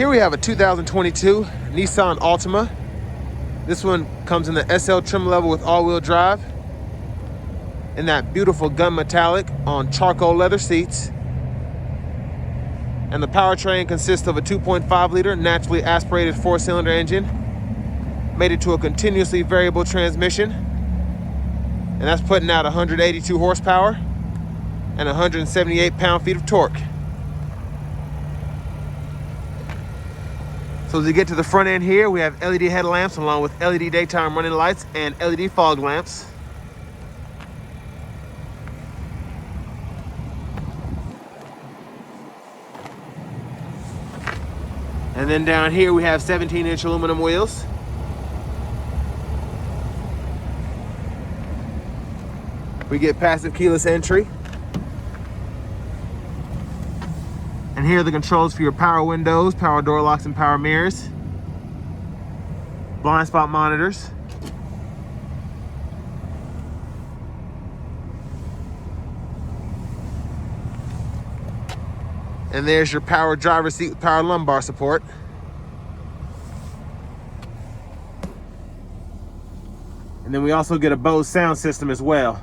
Here we have a 2022 Nissan Altima. This one comes in the SL trim level with all-wheel drive, in that beautiful gun metallic on charcoal leather seats. And the powertrain consists of a 2.5 liter naturally aspirated 4-cylinder engine, mated to a continuously variable transmission, and that's putting out 182 horsepower and 178 pound-feet of torque. So as we get to the front end here, we have LED headlamps along with LED daytime running lights and LED fog lamps. And then down here we have 17-inch aluminum wheels. We get passive keyless entry. And here are the controls for your power windows, power door locks, and power mirrors. Blind spot monitors. And there's your power driver's seat with power lumbar support. And then we also get a Bose sound system as well.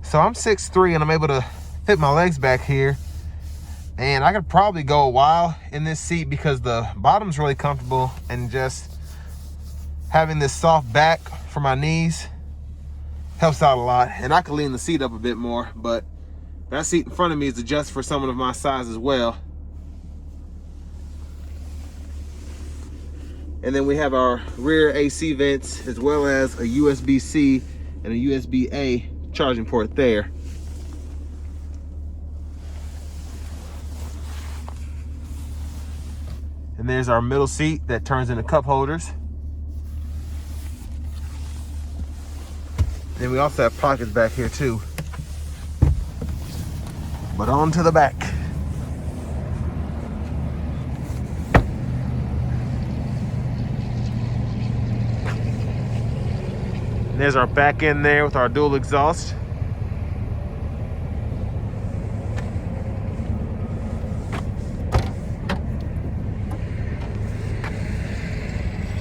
So I'm 6'3" and I'm able to fit my legs back here. And I could probably go a while in this seat because the bottom's really comfortable, and just having this soft back for my knees helps out a lot. And I could lean the seat up a bit more, but that seat in front of me is adjusted for someone of my size as well. And then we have our rear AC vents, as well as a USB-C and a USB-A charging port there. And there's our middle seat that turns into cup holders. Then we also have pockets back here too. But on to the back. There's our back end there with our dual exhaust.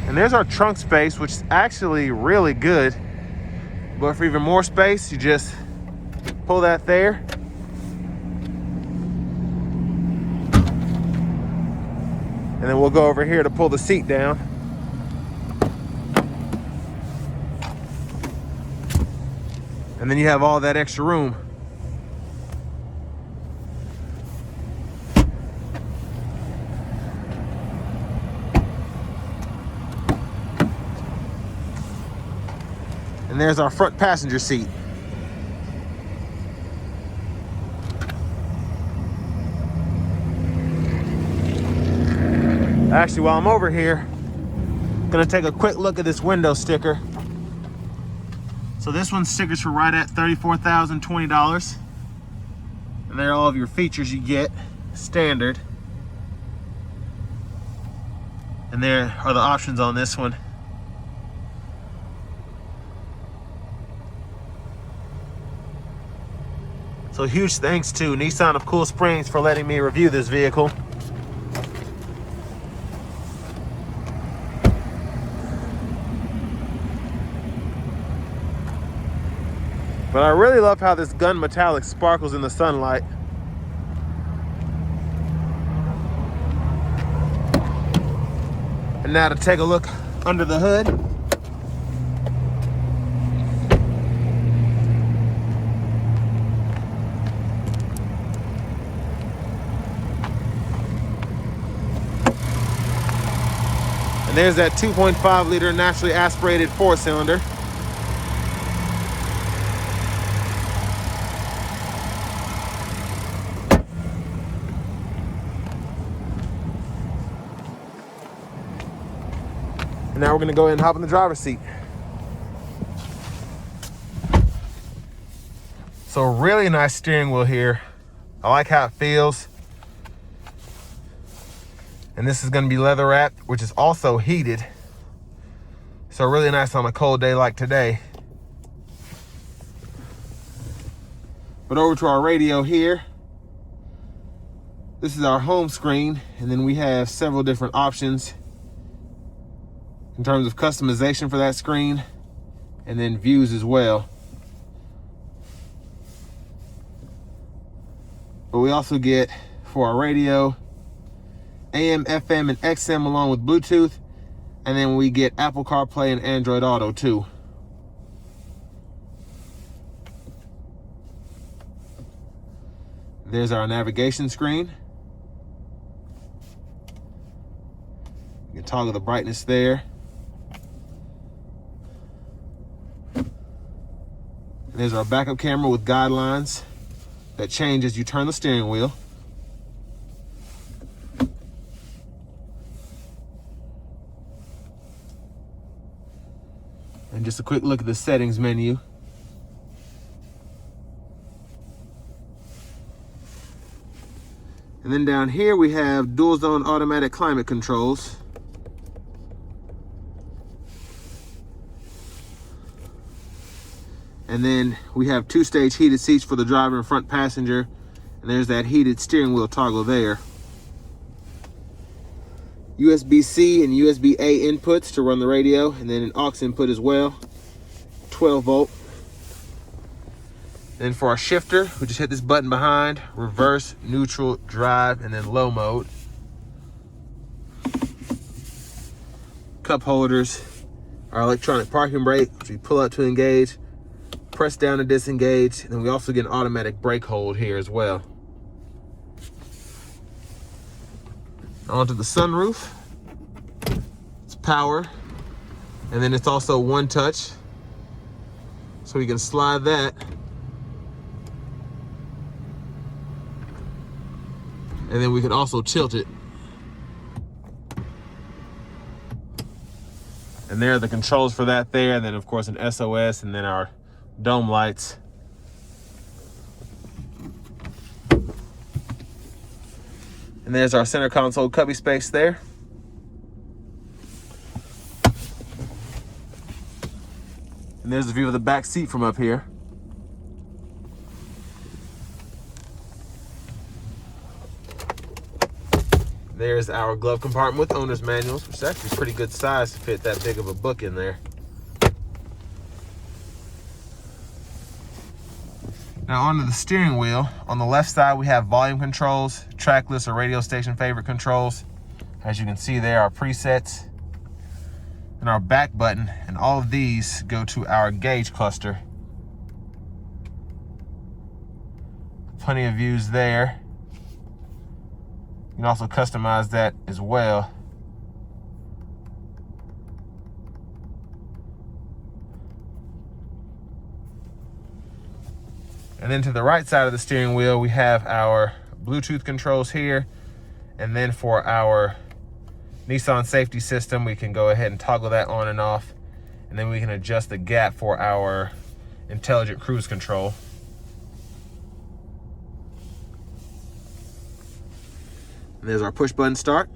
And there's our trunk space, which is actually really good. But for even more space, you just pull that there. And then we'll go over here to pull the seat down. And then you have all that extra room. And there's our front passenger seat. Actually, while I'm over here, I'm gonna take a quick look at this window sticker. So this one's stickers for right at $34,020. And there are all of your features you get, standard. And there are the options on this one. So huge thanks to Nissan of Cool Springs for letting me review this vehicle. But I really love how this gun metallic sparkles in the sunlight. And now to take a look under the hood. And there's that 2.5 liter naturally aspirated 4-cylinder. And now we're gonna go ahead and hop in the driver's seat. So really nice steering wheel here. I like how it feels. And this is going to be leather wrapped, which is also heated. So really nice on a cold day like today. But over to our radio here. This is our home screen, and then we have several different options in terms of customization for that screen, and then views as well. But we also get, for our radio, AM, FM, and XM along with Bluetooth, and then we get Apple CarPlay and Android Auto too. There's our navigation screen. You can toggle the brightness there. And there's our backup camera with guidelines that change as you turn the steering wheel. And just a quick look at the settings menu. And then down here we have dual zone automatic climate controls. And then we have 2-stage heated seats for the driver and front passenger. And there's that heated steering wheel toggle there. USB-C and USB-A inputs to run the radio, and then an aux input as well, 12 volt. Then for our shifter, we just hit this button behind, reverse, neutral, drive, and then low mode. Cup holders, our electronic parking brake, which we pull up to engage, press down to disengage, and then we also get an automatic brake hold here as well. Onto the sunroof. It's power, and then it's also one touch, so we can slide that, and then we can also tilt it. And there are the controls for that there, and then of course an SOS, and then our dome lights. And there's our center console cubby space there. And there's the view of the back seat from up here. There's our glove compartment with owner's manuals, which is actually pretty good size to fit that big of a book in there. Now onto the steering wheel. On the left side, we have volume controls, track list or radio station favorite controls. As you can see there, our presets and our back button, and all of these go to our gauge cluster. Plenty of views there. You can also customize that as well. And then to the right side of the steering wheel, we have our Bluetooth controls here. And then for our Nissan safety system, we can go ahead and toggle that on and off. And then we can adjust the gap for our intelligent cruise control. And there's our push button start.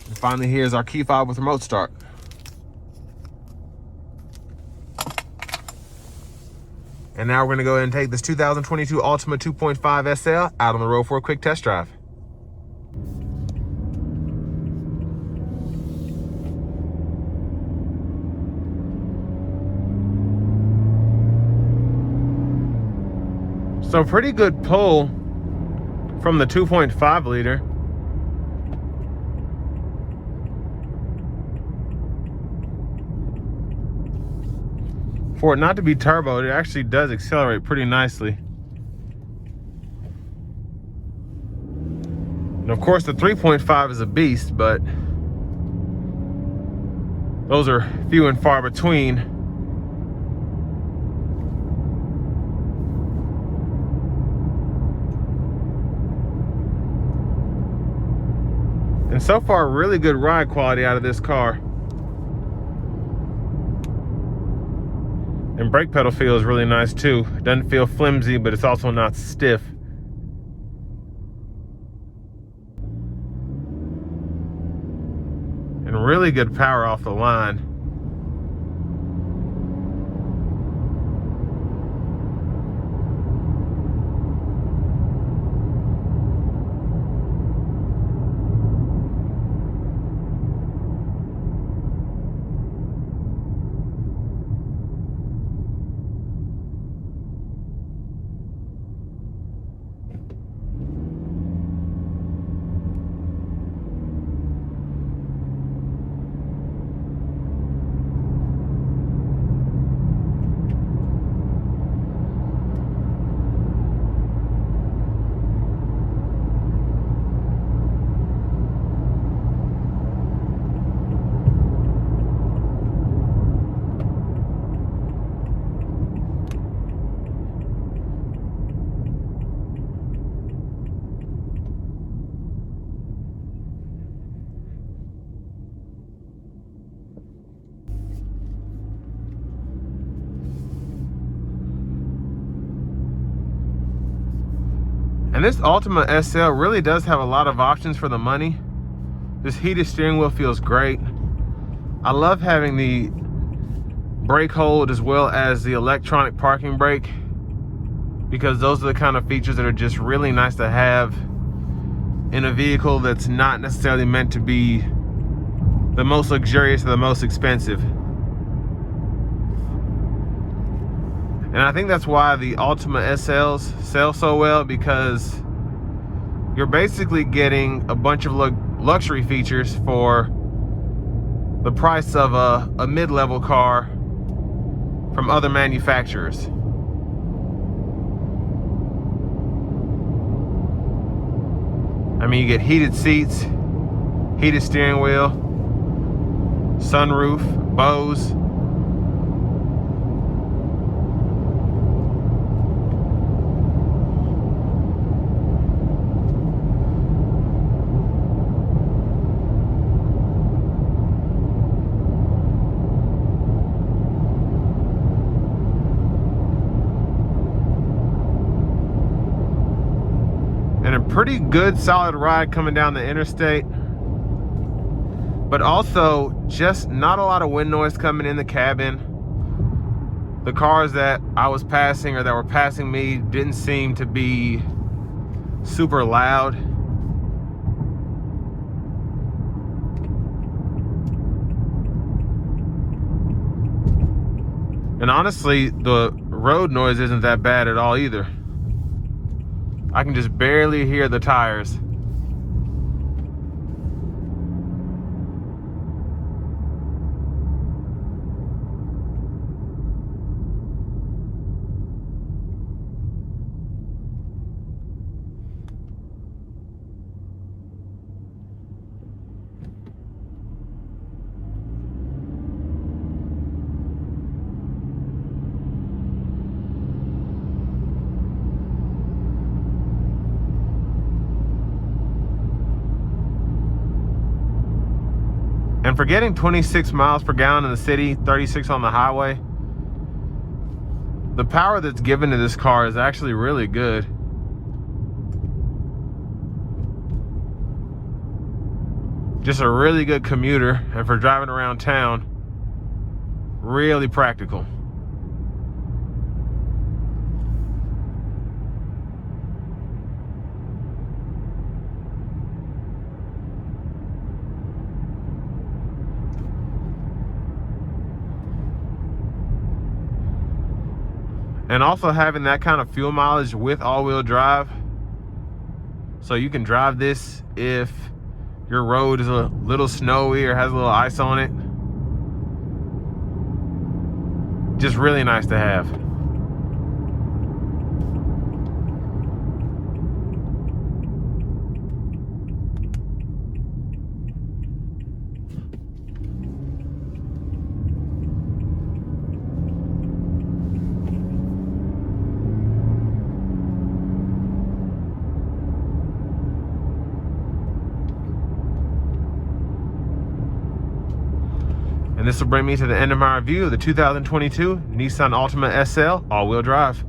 And finally, here's our key fob with remote start. And now we're gonna go ahead and take this 2022 Altima 2.5 SL out on the road for a quick test drive. So pretty good pull from the 2.5 liter. For it not to be turbo, it actually does accelerate pretty nicely. And of course the 3.5 is a beast, but those are few and far between. And so far, really good ride quality out of this car. And brake pedal feels really nice too. It doesn't feel flimsy, but it's also not stiff. really good power off the line. And this Altima SL really does have a lot of options for the money. This heated steering wheel feels great. I love having the brake hold as well as the electronic parking brake, because those are the kind of features that are just really nice to have in a vehicle that's not necessarily meant to be the most luxurious or the most expensive. And I think that's why the Altima SLs sell so well, because you're basically getting a bunch of luxury features for the price of a mid-level car from other manufacturers. I mean, you get heated seats, heated steering wheel, sunroof, Bose. And a pretty good solid ride coming down the interstate, but also just not a lot of wind noise coming in the cabin. The cars that I was passing or that were passing me didn't seem to be super loud. And honestly, the road noise isn't that bad at all either. I can just barely hear the tires. And for getting 26 miles per gallon in the city, 36 on the highway, the power that's given to this car is actually really good. Just a really good commuter, and for driving around town, really practical. And also having that kind of fuel mileage with all-wheel drive, so you can drive this if your road is a little snowy or has a little ice on it. Just really nice to have. And this will bring me to the end of my review of the 2022 Nissan Altima SL all-wheel drive.